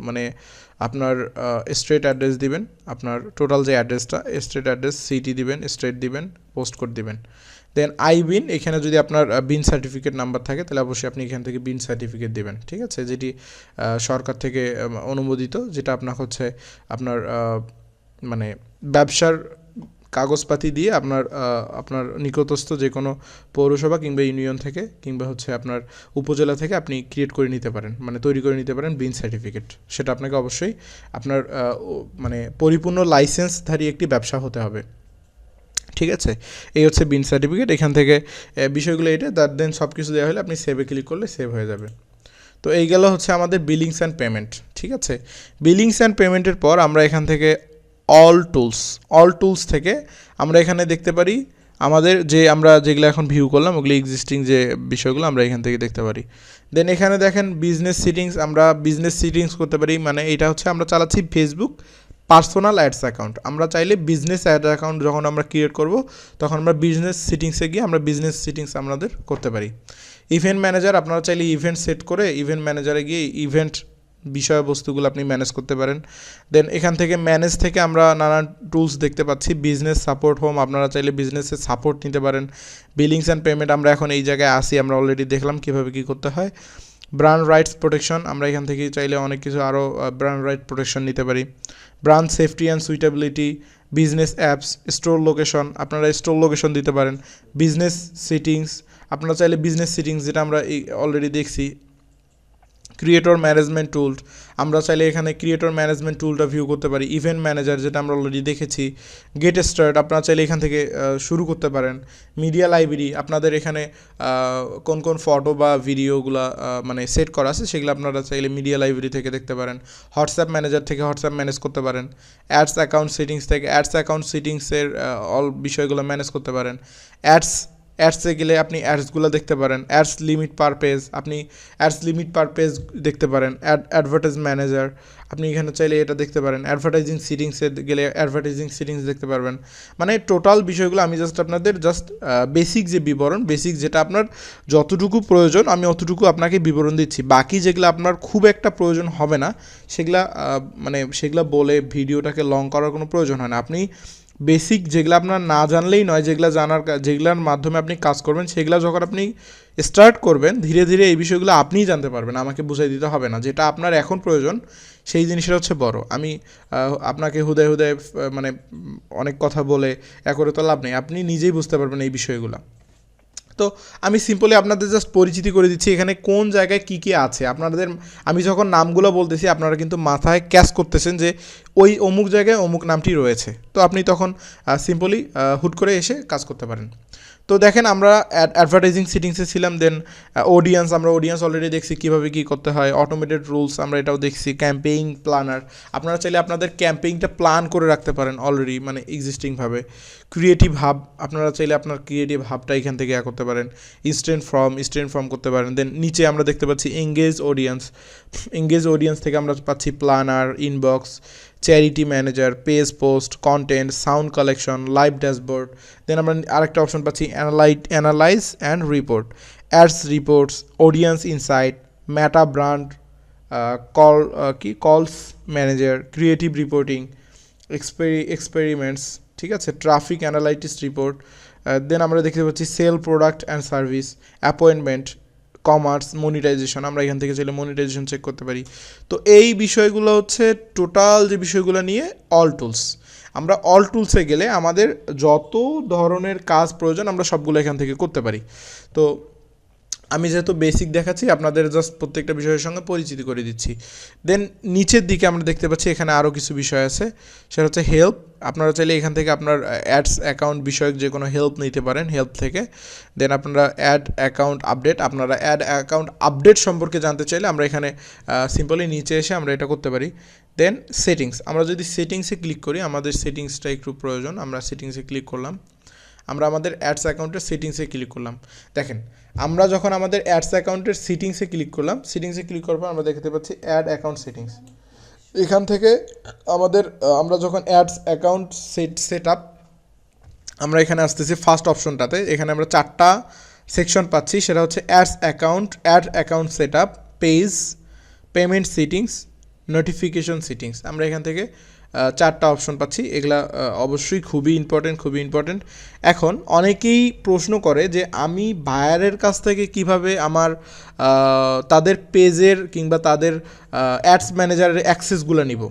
মানে আপনার স্ট্রেট অ্যাড্রেস দিবেন, আপনার টোটাল যে অ্যাড্রেসটা স্ট্রেট অ্যাড্রেস, সিটি দিবেন, স্ট্রেট দিবেন, পোস্ট কোড দিবেন। দেন বিন, এখানে যদি আপনার বিন সার্টিফিকেট নাম্বার থাকে তাহলে অবশ্যই আপনি এখান থেকে বিন সার্টিফিকেট দেবেন, ঠিক আছে, যেটি সরকার থেকে অনুমোদিত, যেটা আপনার হচ্ছে আপনার মানে ব্যবসার কাগজপাতি দিয়ে আপনার নিকটস্থ যে কোনো পৌরসভা কিংবা ইউনিয়ন থেকে কিংবা হচ্ছে আপনার উপজেলা থেকে আপনি ক্রিয়েট করে নিতে পারেন, মানে তৈরি করে নিতে পারেন বিন সার্টিফিকেট। সেটা আপনাকে অবশ্যই আপনার মানে পরিপূর্ণ লাইসেন্সধারী একটি ব্যবসা হতে হবে, ঠিক আছে। এই হচ্ছে বিন সার্টিফিকেট, এখান থেকে বিষয়গুলো এটা দেন সব কিছু দেওয়া হলে আপনি সেভে ক্লিক করলে সেভ হয়ে যাবে। তো এই গেল হচ্ছে আমাদের বিলিংস অ্যান্ড পেমেন্ট, ঠিক আছে। বিলিংস অ্যান্ড পেমেন্টের পর আমরা এখান থেকে অল টুলস থেকে আমরা এখানে দেখতে পারি আমাদের যে আমরা যেগুলো এখন ভিউ করলাম ওগুলো এক্সিস্টিং যে বিষয়গুলো আমরা এখান থেকে দেখতে পারি। দেন এখানে দেখেন বিজনেস সিটিংস, আমরা বিজনেস সিটিংস করতে পারি, মানে এটা হচ্ছে আমরা চালাচ্ছি ফেসবুক পার্সোনাল অ্যাডস অ্যাকাউন্ট। আমরা চাইলে বিজনেস অ্যাড অ্যাকাউন্ট যখন আমরা ক্রিয়েট করব তখন আমরা বিজনেস সিটিংসে গিয়ে আমরা বিজনেস সিটিংস আমাদের করতে পারি। ইভেন্ট ম্যানেজার, আপনারা চাইলে ইভেন্ট সেট করে ইভেন্ট ম্যানেজারে গিয়ে ইভেন্ট বিষয়বস্তুগুলো আপনি ম্যানেজ করতে পারেন। দেন এখান থেকে ম্যানেজ থেকে আমরা নানান টুলস দেখতে পাচ্ছি, বিজনেস সাপোর্ট হোম, আপনারা চাইলে বিজনেসের সাপোর্ট নিতে পারেন। বিলিংস অ্যান্ড পেমেন্ট, আমরা এখন এই জায়গায় আসি, আমরা অলরেডি দেখলাম কীভাবে কী করতে হয়। ব্র্যান্ড রাইটস প্রোটেকশন, আমরা এখান থেকে চাইলে অনেক কিছু আরও ব্র্যান্ড রাইট প্রোটেকশন নিতে পারি। Brand safety and suitability, business apps, store location, আপনারা স্টোর লোকেশন দিতে পারেন। বিজনেস সিটিংস, আপনারা চাইলে বিজনেস সিটিংস যেটা আমরা অলরেডি দেখছি। ক্রিয়েটর ম্যানেজমেন্ট টুল, আমরা চাইলে এখানে ক্রিয়েটর ম্যানেজমেন্ট টুলটা ভিউ করতে পারি। ইভেন্ট ম্যানেজার যেটা আমরা অলরেডি দেখেছি। গেট স্টার্ট, আপনারা চাইলে এখান থেকে শুরু করতে পারেন। মিডিয়া লাইব্রেরি, আপনাদের এখানে কোন কোন ফটো বা ভিডিওগুলো মানে সেট করা আছে সেগুলো আপনারা চাইলে মিডিয়া লাইব্রেরি থেকে দেখতে পারেন। হোয়াটসঅ্যাপ ম্যানেজার থেকে হোয়াটসঅ্যাপ ম্যানেজ করতে পারেন। অ্যাডস অ্যাকাউন্ট সেটিংস থেকে অ্যাডস অ্যাকাউন্ট সেটিংসের অল বিষয়গুলো ম্যানেজ করতে পারেন। অ্যাডসে গেলে আপনি অ্যাডসগুলো দেখতে পারেন। অ্যাডস লিমিট পার পেজ, আপনি অ্যাডস লিমিট পার পেজ দেখতে পারেন। অ্যাডভার্টাইজ ম্যানেজার, আপনি এখানে চাইলে এটা দেখতে পারেন। অ্যাডভার্টাইজিং সিটিংসে গেলে অ্যাডভার্টাইজিং সিটিংস দেখতে পারবেন। মানে টোটাল বিষয়গুলো আমি আপনাদের বেসিক যে বিবরণ, বেসিক যেটা আপনার যতটুকু প্রয়োজন আমি অতটুকু আপনাকে বিবরণ দিচ্ছি। বাকি যেগুলো আপনার খুব একটা প্রয়োজন হবে না সেগুলা বলে ভিডিওটাকে লং করার কোনো প্রয়োজন হয় না। আপনি বেসিক যেগুলো আপনার না জানলেই নয়, যেগুলোর মাধ্যমে আপনি কাজ করবেন সেগুলো যখন আপনি স্টার্ট করবেন ধীরে ধীরে এই বিষয়গুলো আপনিই জানতে পারবেন, আমাকে বুঝাই দিতে হবে না। যেটা আপনার এখন প্রয়োজন সেই জিনিসটা হচ্ছে বড়। আমি আপনাকে হুদায় মানে অনেক কথা বলে করে তো লাভ নেই, আপনি নিজেই বুঝতে পারবেন এই বিষয়গুলো। তো আমি সিম্পলি আপনাদের জাস্ট পরিচিতি করে দিচ্ছি এখানে কোন জায়গায় কী কী আছে। আমি যখন নামগুলো বলতেছি আপনারা কিন্তু মাথায় ক্যাচ করতেছেন যে ওই অমুক জায়গায় অমুক নামটি রয়েছে, তো আপনি তখন সিম্পলি হুট করে এসে কাজ করতে পারেন। তো দেখেন আমরা অ্যাডভার্টাইজিং সিটিংসে ছিলাম। দেন আমরা অডিয়েন্স অলরেডি দেখছি কীভাবে কী করতে হয়। অটোমেটেড রুলস আমরা এটাও দেখছি। ক্যাম্পেইন প্ল্যানার, আপনারা চাইলে আপনাদের ক্যাম্পেইনটা প্ল্যান করে রাখতে পারেন অলরেডি মানে এক্সিস্টিংভাবে। ক্রিয়েটিভ হাব, আপনারা চাইলে আপনার ক্রিয়েটিভ হাবটা এখান থেকে করতে পারেন। স্ট্যান্ড ফর্ম করতে পারেন। দেন নিচে আমরা দেখতে পাচ্ছি এঙ্গেজ অডিয়েন্স থেকে আমরা পাচ্ছি planner, inbox, charity manager, page post, content, sound collection, live dashboard. Then আমরা আরেকটা অপশন পাচ্ছি analyse and report, ads reports, audience insight, Meta brand, calls manager, creative reporting, experiments, ঠিক আছে, ট্রাফিক অ্যানালাইটিস রিপোর্ট। দেন আমরা দেখতে পাচ্ছি sell product and service, appointment, commerce, monetisation, আমরা এখান থেকে চাইলে মনিটাইজেশন চেক করতে পারি। তো এই বিষয়গুলো হচ্ছে টোটাল যে বিষয়গুলো নিয়ে অল টুলস। আমরা অল টুলসে গেলে আমাদের যত ধরনের কাজ প্রয়োজন আমরা সবগুলো এখান থেকে করতে পারি। তো আমি যেহেতু বেসিক দেখাচ্ছি আপনাদের জাস্ট প্রত্যেকটা বিষয়ের সঙ্গে পরিচিতি করে দিচ্ছি। দেন নিচের দিকে আমরা দেখতে পাচ্ছি এখানে আরও কিছু বিষয় আছে, সেটা হচ্ছে হেল্প। আপনারা চাইলে এখান থেকে আপনার অ্যাডস অ্যাকাউন্ট বিষয়ক যে কোনো হেল্প নিতে পারেন হেল্প থেকে। দেন আপনারা অ্যাড অ্যাকাউন্ট আপডেট, আপনারা অ্যাড অ্যাকাউন্ট আপডেট সম্পর্কে জানতে চাইলে আমরা এখানে সিম্পলি নিচে এসে আমরা এটা করতে পারি। দেন সেটিংস, আমরা যদি সেটিংসে ক্লিক করি, আমাদের সেটিংসটা একটু প্রয়োজন, আমরা সেটিংসে ক্লিক করলাম, আমরা আমাদের অ্যাডস অ্যাকাউন্টের সেটিংসে ক্লিক করলাম। দেখেন আমরা যখন আমাদের অ্যাডস অ্যাকাউন্টের সেটিংসে ক্লিক করলাম, সেটিংসে ক্লিক করার পর আমরা দেখতে পাচ্ছি অ্যাড অ্যাকাউন্ট সেটিংস। এখান থেকে আমাদের আমরা যখন অ্যাডস অ্যাকাউন্ট সেট আপ, আমরা এখানে আসতেছি ফার্স্ট অপশনটাতে, এখানে আমরা 4টা সেকশন পাচ্ছি, সেটা হচ্ছে ads account, ad account set up, page, payment settings, notification settings. আমরা এখান থেকে 4টা অপশন পাচ্ছি। এগুলা অবশ্যই খুবই ইম্পর্টেন্ট। এখন অনেকেই প্রশ্ন করে যে আমি বায়ারের কাছ থেকে কিভাবে আমার তাদের পেজের কিংবা তাদের অ্যাডস ম্যানেজারের অ্যাক্সেসগুলো নিব।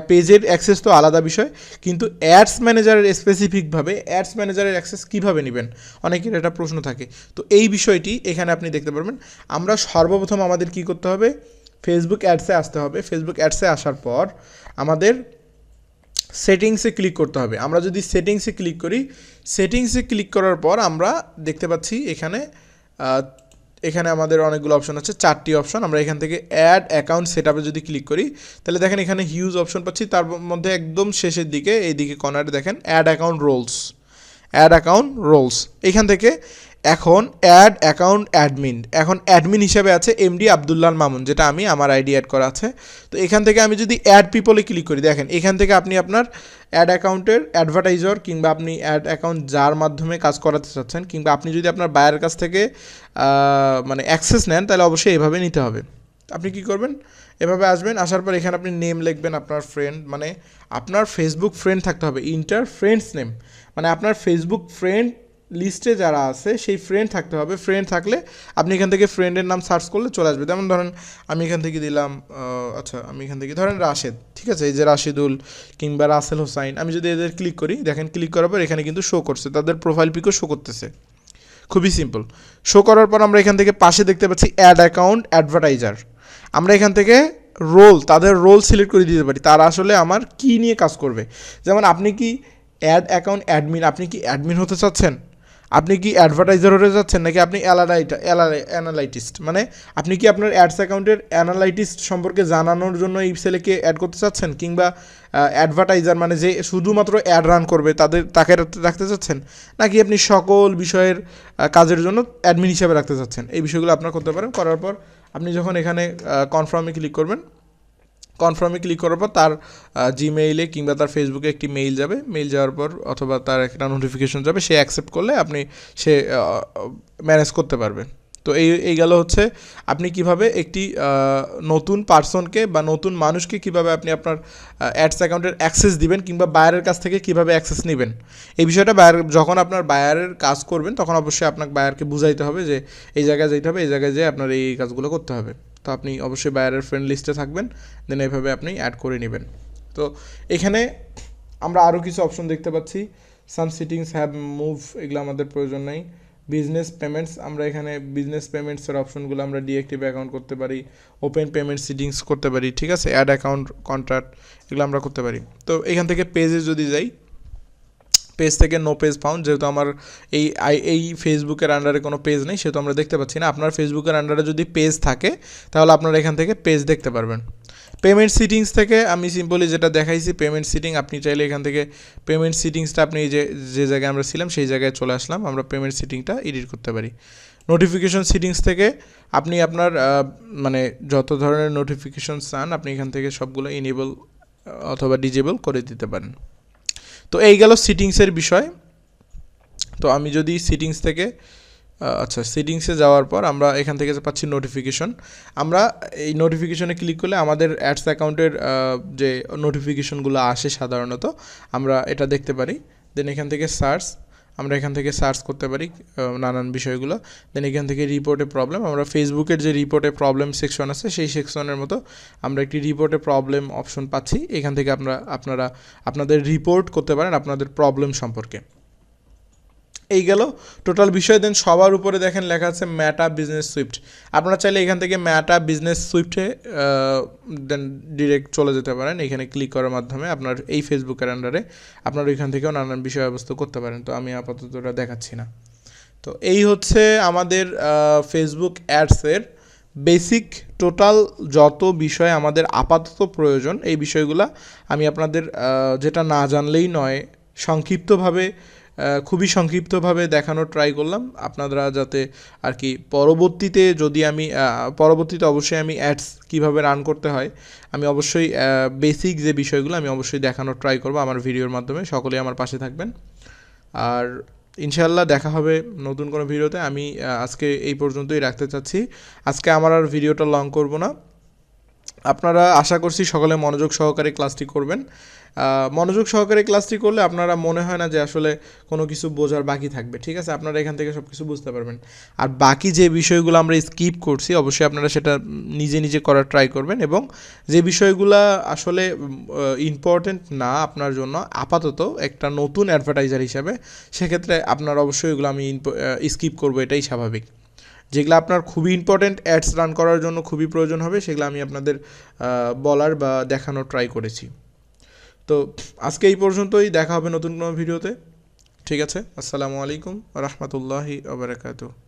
পেজের অ্যাক্সেস তো আলাদা বিষয়, কিন্তু অ্যাডস ম্যানেজারের স্পেসিফিকভাবে অ্যাডস ম্যানেজারের অ্যাক্সেস কীভাবে নেবেন, অনেকের এটা প্রশ্ন থাকে। তো এই বিষয়টি এখানে আপনি দেখতে পারবেন। আমরা সর্বপ্রথম আমাদের কি করতে হবে, ফেসবুক অ্যাডসে আসতে হবে। ফেসবুক অ্যাডসে আসার পর আমাদের সেটিংসে ক্লিক করতে হবে। আমরা যদি সেটিংসে ক্লিক করি, সেটিংসে ক্লিক করার পর আমরা দেখতে পাচ্ছি এখানে আমাদের অনেকগুলো অপশন আছে, 4টি অপশন। আমরা এখান থেকে অ্যাড অ্যাকাউন্ট সেট আপে যদি ক্লিক করি, তাহলে দেখেন এখানে হিউজ অপশন পাচ্ছি। তার মধ্যে একদম শেষের দিকে এইদিকে কর্নারে দেখেন অ্যাড অ্যাকাউন্ট রোলস। এখান থেকে এখন অ্যাড অ্যাকাউন্ট অ্যাডমিন, এখন অ্যাডমিন হিসাবে আছে এমডি আব্দুল্লাহ মামুন, যেটা আমার আইডি অ্যাড করা আছে। তো এখান থেকে আমি যদি অ্যাড পিপলে ক্লিক করি, দেখেন এখান থেকে আপনি আপনার অ্যাড অ্যাকাউন্টের অ্যাডভার্টাইজার কিংবা আপনি অ্যাড অ্যাকাউন্ট যার মাধ্যমে কাজ করাতে চাচ্ছেন, কিংবা আপনি যদি আপনার বায়ারের কাছ থেকে মানে অ্যাক্সেস নেন, তাহলে অবশ্যই এভাবে নিতে হবে। আপনি কি করবেন, এভাবে আসবেন, আসার পর এখানে আপনি নেম লিখবেন, আপনার ফ্রেন্ড, মানে আপনার ফেসবুক ফ্রেন্ড থাকতে হবে, ইন্টার ফ্রেন্ডস নেম, মানে আপনার ফেসবুক ফ্রেন্ড লিস্টে যারা আছে সেই ফ্রেন্ড থাকতে হবে। ফ্রেন্ড থাকলে আপনি এখান থেকে ফ্রেন্ডের নাম সার্চ করলে চলে আসবে। যেমন ধরেন আমি এখান থেকে দিলাম আমি এখান থেকে ধরেন রাশেদ, ঠিক আছে, এই যে রাশিদুল কিংবা রাসেল হোসাইন। আমি যদি এদের ক্লিক করি, দেখেন ক্লিক করার পর এখানে কিন্তু শো করছে, তাদের প্রোফাইল পিকও শো করতেছে। খুবই সিম্পল। শো করার পর আমরা এখান থেকে পাশে দেখতে পাচ্ছি অ্যাড অ্যাকাউন্ট অ্যাডভার্টাইজার। আমরা এখান থেকে তাদের রোল সিলেক্ট করে দিতে পারি, তারা আসলে আমার কি নিয়ে কাজ করবে। যেমন আপনি কি অ্যাড অ্যাকাউন্ট অ্যাডমিন, আপনি কি অ্যাডমিন হতে চাচ্ছেন, আপনি কি অ্যাডভার্টাইজার হতে যাচ্ছেন, নাকি আপনি অ্যানালাইটিস্ট, মানে আপনি কি আপনার অ্যাডস অ্যাকাউন্টের অ্যানালাইটিস্ট সম্পর্কে জানানোর জন্য এই সেলেকে অ্যাড করতে চাচ্ছেন, কিংবা অ্যাডভার্টাইজার মানে যে শুধুমাত্র অ্যাড রান করবে তাকে রাখতে চাচ্ছেন, নাকি আপনি সকল বিষয়ের কাজের জন্য অ্যাডমিন হিসাবে রাখতে চাচ্ছেন। এই বিষয়গুলো আপনার করতে পারেন। করার পর আপনি যখন এখানে কনফার্মে ক্লিক করবেন, কনফার্মে ক্লিক করার পর তার জিমেইলে কিংবা তার ফেসবুকে একটি মেইল যাবে, মেইল যাওয়ার পর অথবা তার একটা নোটিফিকেশন যাবে, সে অ্যাকসেপ্ট করলে সে ম্যানেজ করতে পারবেন। তো এই গেল হচ্ছে আপনি কিভাবে একটি নতুন পার্সনকে বা নতুন মানুষকে কিভাবে আপনি আপনার অ্যাডস অ্যাকাউন্টের অ্যাক্সেস দিবেন, কিংবা বায়ারের কাছ থেকে কিভাবে অ্যাক্সেস নেবেন। এই বিষয়টা যখন আপনার বায়ারের কাজ করবেন, তখন অবশ্যই আপনাকে বায়ারকে বুঝাইতে হবে যে এই জায়গায় যেতে হবে, এই জায়গায় যেয়ে আপনার এই কাজগুলো করতে হবে। তো আপনি অবশ্যই বায়ারের ফ্রেন্ড লিস্টে থাকবেন, দেন এইভাবে আপনি অ্যাড করে নেবেন। তো এখানে আমরা আরও কিছু অপশন দেখতে পাচ্ছি, সাম সিটিংস হ্যাভ মুভ, এগুলো আমাদের প্রয়োজন নেই। বিজনেস পেমেন্টস, আমরা এখানে বিজনেস পেমেন্টসের অপশনগুলো আমরা ডিএক্টিভ অ্যাকাউন্ট করতে পারি, ওপেন পেমেন্ট সিটিংস করতে পারি, ঠিক আছে, অ্যাড অ্যাকাউন্ট কন্ট্রাক্ট, এগুলো আমরা করতে পারি। তো এখান থেকে পেজে যদি যাই, পেজ থেকে নো পেজ ফাউন্ড, যেহেতু আমার এই ফেসবুকের আন্ডারে কোনো পেজ নেই, সেহেতু আমরা দেখতে পাচ্ছি না। আপনার ফেসবুকের আন্ডারে যদি পেজ থাকে, তাহলে আপনারা এখান থেকে পেজ দেখতে পারবেন। পেমেন্ট সিটিংস থেকে আমি সিম্পলি যেটা দেখাইছি পেমেন্ট সিটিং, আপনি চাইলে এখান থেকে পেমেন্ট সিটিংসটা আপনি যে জায়গায় আমরা ছিলাম সেই জায়গায় চলে আসলাম, আমরা পেমেন্ট সিটিংটা এডিট করতে পারি। নোটিফিকেশন সিটিংস থেকে আপনি আপনার মানে যত ধরনের নোটিফিকেশন চান, আপনি এখান থেকে সবগুলো ইনেবল অথবা ডিজেবল করে দিতে পারেন। তো এই গেল সিটিংসের বিষয়। তো আমি যদি সিটিংস থেকে সিটিংসে যাওয়ার পর আমরা এখান থেকে পাচ্ছি নোটিফিকেশন। আমরা এই নোটিফিকেশনে ক্লিক করলে আমাদের অ্যাডস অ্যাকাউন্টের যে নোটিফিকেশনগুলো আসে সাধারণত আমরা এটা দেখতে পারি। দেন এখান থেকে সার্চ, আমরা এখান থেকে সার্চ করতে পারি নানান বিষয়গুলো। দেন এখান থেকে রিপোর্টে প্রবলেম, আমরা ফেসবুকের যে রিপোর্টে প্রবলেম সেকশন আছে সেই সেকশনের মতো আমরা একটি রিপোর্টে প্রবলেম অপশন পাচ্ছি। এখান থেকে আপনারা আপনাদের রিপোর্ট করতে পারেন আপনাদের প্রবলেম সম্পর্কে। এই গেল টোটাল বিষয়। দেন সবার উপরে দেখেন লেখা আছে মেটা বিজনেস সুইফট। আপনারা চাইলে এখান থেকে মেটা বিজনেস সুইফটে দেন ডিরেক্ট চলে যেতে পারেন। এখানে ক্লিক করার মাধ্যমে আপনার এই ফেসবুকের আন্ডারে আপনারা এখান থেকেও নানান বিষয়বস্তু করতে পারেন। তো আমি আপাতত ওটা দেখাচ্ছি না। তো এই হচ্ছে আমাদের ফেসবুক অ্যাডসের বেসিক টোটাল যত বিষয় আমাদের আপাতত প্রয়োজন এই বিষয়গুলো আমি আপনাদের যেটা না জানলেই নয় সংক্ষিপ্তভাবে খুবই সংক্ষিপ্তভাবে দেখানোর ট্রাই করলাম, আপনারা যাতে আর কি পরবর্তীতে যদি আমি পরবর্তীতে অবশ্যই আমি অ্যাডস কীভাবে রান করতে হয় আমি অবশ্যই বেসিক যে বিষয়গুলো আমি অবশ্যই দেখানোর ট্রাই করব আমার ভিডিওর মাধ্যমে। সকলেই আমার পাশে থাকবেন, আর ইনশাআল্লাহ দেখা হবে নতুন কোনো ভিডিওতে। আমি আজকে এই পর্যন্তই রাখতে চাচ্ছি। আজকে আমার আর ভিডিওটা লং করব না। আপনারা আশা করছি সকলে মনোযোগ সহকারে ক্লাসটি করবেন। মনোযোগ সহকারে ক্লাসটি করলে আপনারা মনে হয় না যে আসলে কোনো কিছু বোঝার বাকি থাকবে, ঠিক আছে? আপনারা এখান থেকে সব কিছু বুঝতে পারবেন। আর বাকি যে বিষয়গুলো আমরা স্কিপ করছি অবশ্যই আপনারা সেটা নিজে নিজে করার ট্রাই করবেন, এবং যে বিষয়গুলো আসলে ইম্পর্টেন্ট না আপনার জন্য আপাতত একটা নতুন অ্যাডভার্টাইজার হিসাবে, সেক্ষেত্রে আপনারা অবশ্যই এগুলো আমি স্কিপ করবো, এটাই স্বাভাবিক। যেগুলো আপনার খুবই ইম্পর্টেন্ট অ্যাডস রান করার জন্য খুবই প্রয়োজন হবে সেগুলো আমি আপনাদের বলার বা দেখানোর ট্রাই করেছি। তো আজকে এই পর্যন্তই, দেখা হবে নতুন কোনো ভিডিওতে। ঠিক আছে, আসসালামু আলাইকুম ওয়া রাহমাতুল্লাহি ওয়া বারাকাতুহু।